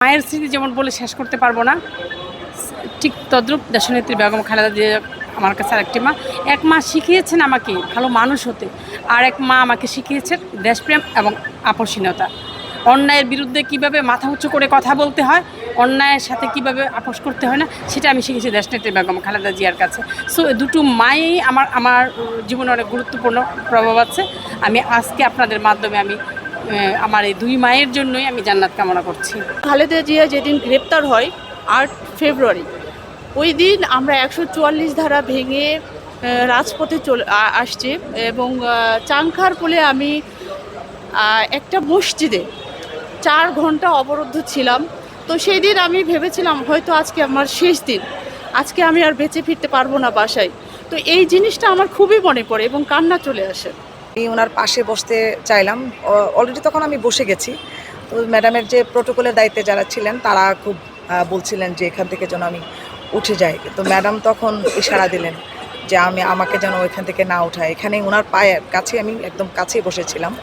মায়ের স্মৃতি যেমন বলে শেষ করতে পারবো না, ঠিক তদ্রূপ দেশনেত্রী বেগম খালেদা জিয়া আমার কাছে আরেকটি মা। এক মা শিখিয়েছেন আমাকে ভালো মানুষ হতে, আর এক মা আমাকে শিখিয়েছেন দেশপ্রেম এবং আপসীনতা। অন্যায়ের বিরুদ্ধে কিভাবে মাথা উঁচু করে কথা বলতে হয়, অন্যায়ের সাথে কিভাবে আপোষ করতে হয় না, সেটা আমি শিখেছি দেশনেত্রী বেগম খালেদা জিয়ার কাছে। সো দুটো মায়েই আমার জীবনে অনেক গুরুত্বপূর্ণ প্রভাব আছে। আমি আজকে আপনাদের মাধ্যমে আমার এই দুই মায়ের জন্যই আমি জান্নাত কামনা করছি। খালেদা জিয়া যেদিন গ্রেপ্তার হয় 8 ফেব্রুয়ারি, ওই দিন আমরা 144 ধারা ভেঙে রাজপথে আসছি এবং চাংখার বলে আমি একটা মসজিদে 4 ঘন্টা অবরুদ্ধ ছিলাম। তো সেই দিন আমি ভেবেছিলাম হয়তো আজকে আমার শেষ দিন, আজকে আমি আর বেঁচে ফিরতে পারবো না বাসায়। তো এই জিনিসটা আমার খুবই মনে পড়ে এবং কান্না চলে আসে। আমি ওনার পাশে বসতে চাইলাম, অলরেডি তখন আমি বসে গেছি। তো ম্যাডামের যে প্রোটোকলের দায়িত্বে যারা ছিলেন তারা খুব বলছিলেন যে এখান থেকে যেন আমি উঠে যাই, তো ম্যাডাম তখন ইশারা দিলেন যে আমাকে যেন ওইখান থেকে না উঠায়। এখানে ওনার পায়ের কাছে আমি একদম কাছেই বসেছিলাম।